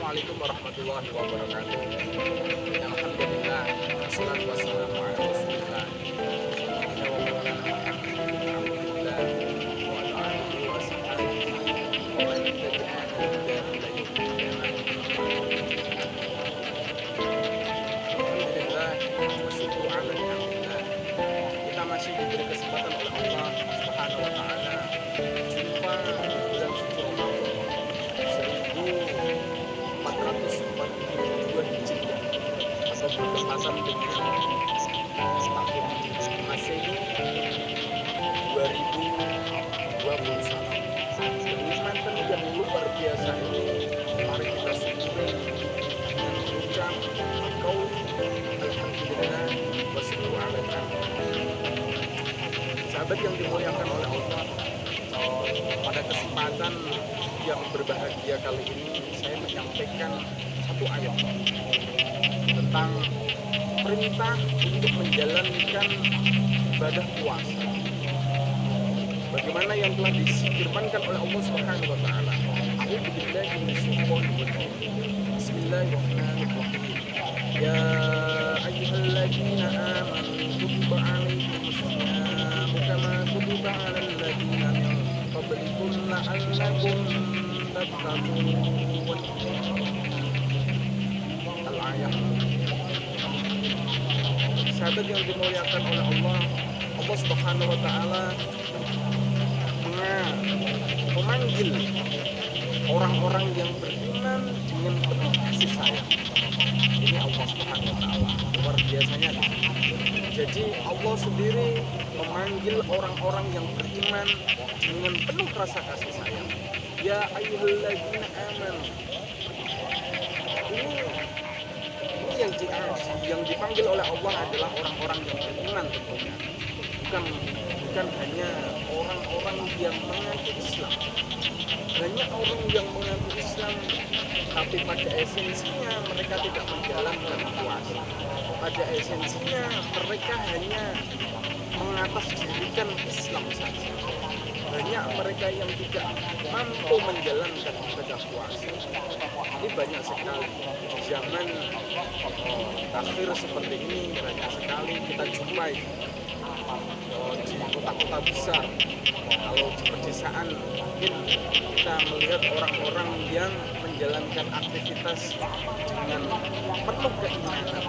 Assalamualaikum warahmatullahi wabarakatuh. Alhamdulillah, wassalatu wassalamu ala Rasulillah. Sayyidina wa maulana Muhammadin wa ala alihi wa sahbihi wa man tabi'ahu bi ihsan ila yaumil qiyamah. Alhamdulillah, wa syukru ala ni'matillah. Kita masih diberi kesempatan oleh Allah Subhanahu wa taala jumpa bulan suci Ramadan 1442 Hijriah atau bertepatan dengan tahun Masehi 2021. Kenikmatan yang luar biasa ini mari kita syukuri dengan mengucap qauli alhamdulillah wa syukru ala ni'matillah. Sahabat yang dimuliakan oleh Allah, pada kesempatan yang berbahagia kali ini saya menyampaikan satu ayat tentang perintah untuk menjalankan ibadah puasa. Bagaimana yang telah disifirmankan oleh Allah Subhanahu wa taala. A'udzubillahi minasyaitonir rajim. Bismillahirrahmanirrahim. Ya ayyuhalladzina amanu kutiba 'alaikumus syiyamu kama kutiba 'alal ladzina min qablikum la'allakum tattaqun. Al-ayat. Sahabat yang dimuliakan oleh Allah, Allah Subhanahu wa taala memanggil orang-orang yang beriman dengan penuh kasih sayang. Ini Allah Subhanahu wa taala luar biasanya. Jadi Allah sendiri memanggil orang-orang yang beriman dengan penuh rasa kasih sayang. Ya ayyuhalladzina amanu. Ini yang dipanggil oleh Allah adalah orang-orang yang beriman tentunya. Bukan hanya orang-orang yang mengaku Islam. Banyak orang yang mengaku Islam tapi pada esensinya mereka tidak menjalankan puasa. Pada esensinya mereka hanya mengatasdirikan Islam saja. Banyak mereka yang tidak mampu menjalankan ibadah puasa. Ini banyak sekali. Di zaman akhir seperti ini banyak sekali kita jumpai di kota-kota besar. Kalau di pedesaan mungkin kita melihat orang-orang yang menjalankan aktivitas dengan penuh keimanan,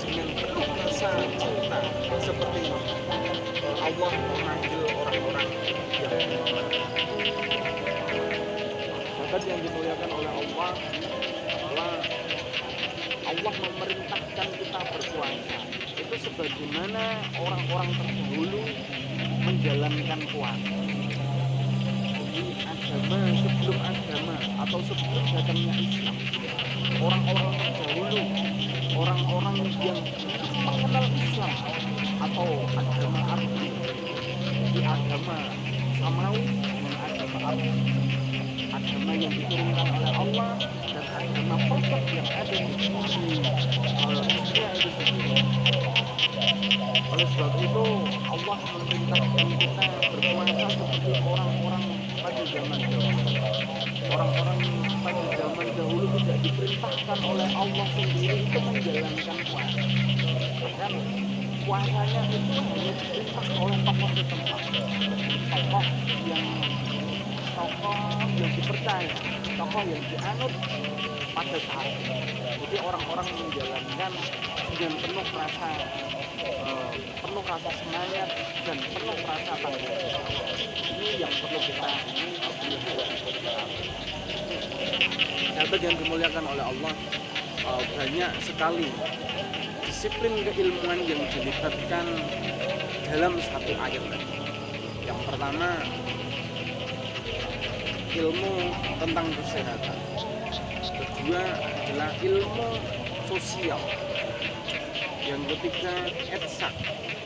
dengan penuh rasa cinta, seperti Allah memanggil orang-orang yang beriman. Sahabat yang dimuliakan oleh Allah, adalah Allah memerintahkan kita berpuasa itu sebagaimana orang-orang terdahulu menjalankan puasa. Jadi agama sebelum agama atau sebelum datangnya Islam, orang-orang terdahulu, orang-orang yang mengenal Islam atau agama Arab, di agama Samawi dan agama Arab, agama yang diturunkan oleh Allah dan agama Prophet yang ada di dunia itu sendiri. Oleh sebab itu Allah memerintahkan kita berpuasa seperti orang-orang pada zaman dahulu. Orang-orang pada zaman dahulu tidak diperintahkan oleh Allah sendiri untuk menjalankan puasa. Bahkan puasanya itu hanya diperintah oleh tokoh setempat, tokoh yang dipercaya, tokoh yang dianut pada saat itu. Jadi orang-orang menjalankan dengan penuh rasa semangat dan penuh rasa tanggung jawab. Ini yang perlu kita sahabat yang dimuliakan oleh Allah. Banyak sekali disiplin keilmuan yang dilibatkan dalam satu ayat tadi. Yang pertama, ilmu tentang kesehatan. Kedua adalah ilmu sosial. Yang ketiga, etsak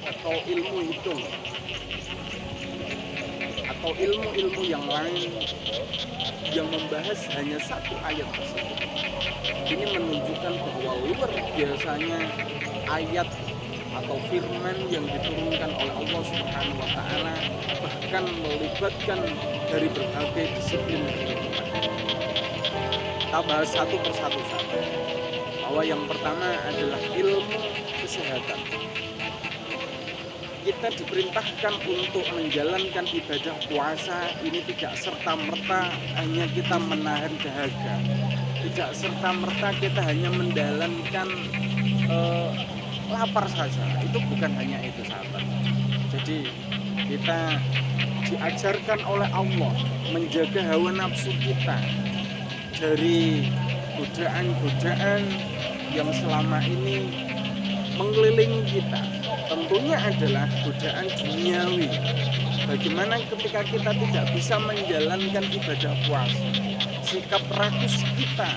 atau ilmu hitung atau ilmu-ilmu yang lain yang membahas hanya satu ayat tersebut. Ini menunjukkan bahwa luar biasanya ayat atau firman yang diturunkan oleh Allah Subhanahu wa taala, bahkan melibatkan dari berbagai disiplin kehidupan. Kita bahas satu persatu saja. Bahwa yang pertama adalah ilmu kesehatan. Kita diperintahkan untuk menjalankan ibadah puasa ini tidak serta-merta hanya kita menahan dahaga, tidak serta-merta kita hanya menjalankan lapar saja. Itu bukan hanya itu, sahabat. Jadi kita diajarkan oleh Allah menjaga hawa nafsu kita dari godaan-godaan yang selama ini mengelilingi kita. Tentunya adalah godaan duniawi. Bagaimana ketika kita tidak bisa menjalankan ibadah puasa, sikap rakus kita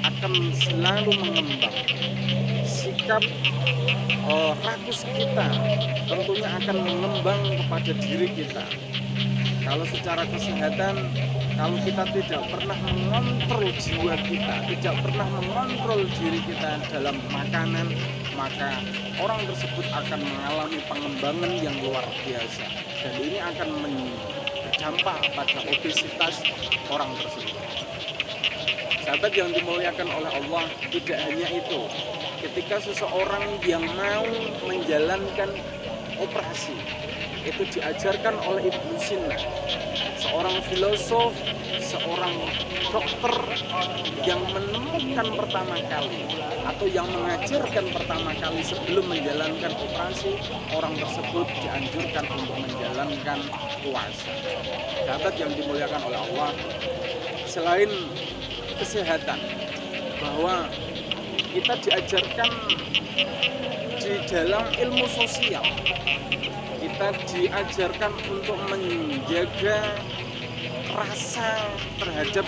akan selalu mengembang. Sikap rakus kita tentunya akan mengembang kepada diri kita. Kalau secara kesehatan, kalau kita tidak pernah mengontrol jiwa kita, tidak pernah mengontrol diri kita dalam makanan, maka orang tersebut akan mengalami pengembangan yang luar biasa. Dan ini akan berdampak pada obesitas orang tersebut. Sahabat yang dimuliakan oleh Allah, tidak hanya itu. Ketika seseorang yang mau menjalankan operasi, itu diajarkan oleh Ibnu Sina, seorang filosof, seorang dokter yang menemukan pertama kali atau yang mengajarkan pertama kali sebelum menjalankan operasi, orang tersebut dianjurkan untuk menjalankan puasa. Sahabat yang dimuliakan oleh Allah, selain kesehatan, bahwa kita diajarkan di dalam ilmu sosial, kita diajarkan untuk menjaga rasa terhadap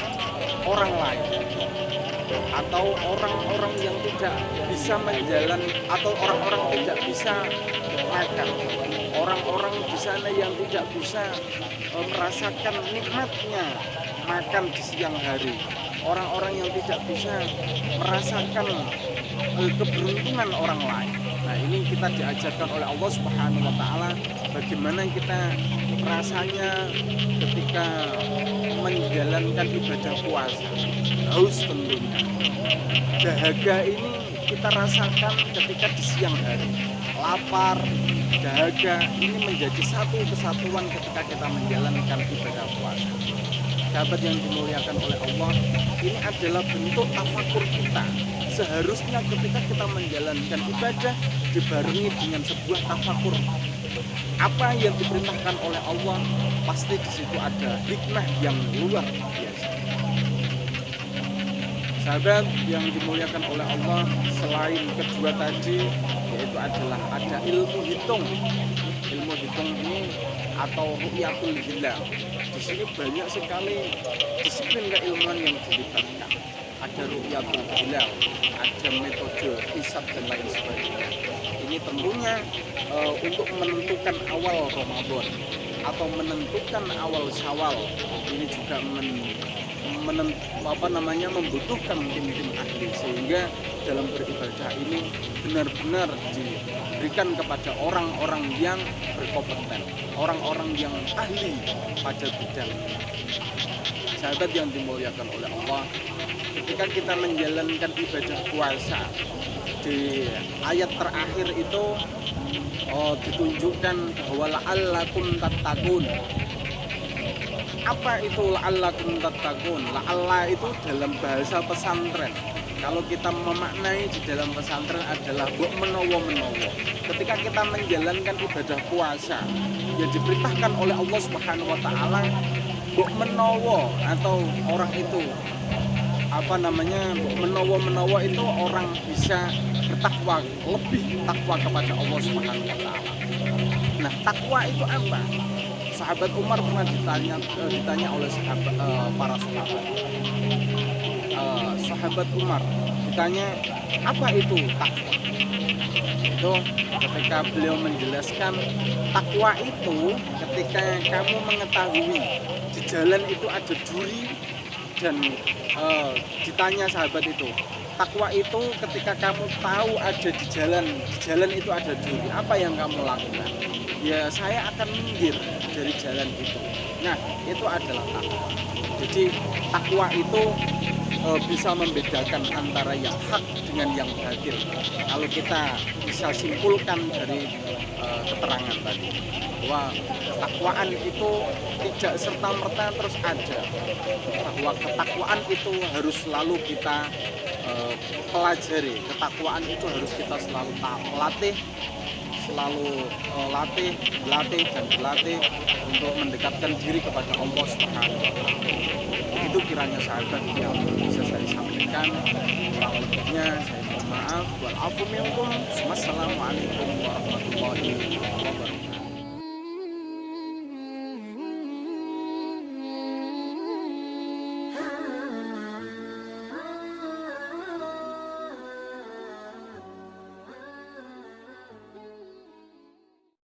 orang lain atau orang-orang yang tidak bisa menjalani, atau orang-orang tidak bisa makan, orang-orang di sana yang tidak bisa merasakan nikmatnya makan di siang hari, orang-orang yang tidak bisa merasakan keberuntungan orang lain. Nah, ini kita diajarkan oleh Allah Subhanahu wa Ta'ala bagaimana kita rasanya ketika menjalankan ibadah puasa. Haus tentunya. Dahaga ini kita rasakan ketika di siang hari. Lapar, dahaga ini menjadi satu kesatuan ketika kita menjalankan ibadah puasa. Sahabat yang dimuliakan oleh Allah, ini adalah bentuk tafakur kita. Seharusnya ketika kita menjalankan ibadah dibarengi dengan sebuah tafakur. Apa yang diperintahkan oleh Allah, pasti di situ ada hikmah yang luar biasa. Sahabat yang dimuliakan oleh Allah, selain kedua tadi, yaitu adalah ada ilmu hitung. Ilmu hitung ini atau ru'yatul hilal. Di sini banyak sekali disiplin keilmuan yang dilibatkan. Ada ru'yatul hilal, ada metode hisab dan lain sebagainya. Ini tentunya untuk menentukan awal Ramadan atau menentukan awal Syawal. Ini juga membutuhkan tim-tim ahli, sehingga dalam beribadah ini benar-benar diberikan kepada orang-orang yang berkompeten, orang-orang yang ahli pada bidang. Sahabat yang dimuliakan oleh Allah, ketika kita menjalankan ibadah puasa, di ayat terakhir itu ditunjukkan bahwa la'allakum tattaqun. Apa itu la'allakum tattaqun? La'alla itu dalam bahasa pesantren, kalau kita memaknai di dalam pesantren adalah mbok menawa-menawa. Ketika kita menjalankan ibadah puasa yang diperintahkan oleh Allah Subhanahu wa Ta'ala, mbok menawa atau orang itu mbok menawa itu orang bisa bertakwa, lebih takwa kepada Allah Subhanahu wa Ta'ala. Nah, takwa itu apa? Sahabat Umar pernah ditanya oleh para sahabat. Sahabat Umar ditanya, apa itu takwa? Itu ketika beliau menjelaskan, takwa itu ketika kamu mengetahui di jalan itu ada duri, dan ditanya sahabat itu, takwa itu ketika kamu tahu ada di jalan itu ada duri, apa yang kamu lakukan? Ya, saya akan minggir dari jalan itu. Nah, itu adalah takwa. Jadi takwa itu bisa membedakan antara yang hak dengan yang batil. Kalau kita bisa simpulkan dari keterangan tadi bahwa ketakwaan itu tidak serta-merta terus ada, bahwa ketakwaan itu harus selalu kita pelajari, ketakwaan itu harus kita selalu latih, selalu latih dan berlatih untuk mendekatkan diri kepada Allah Subhanahu wa Ta'ala. Itu kiranya sahabat yang bisa saya sampaikan. Kurang lebihnya saya mohon maaf. Wal afu minkum. Wassalamualaikum warahmatullahi wabarakatuh.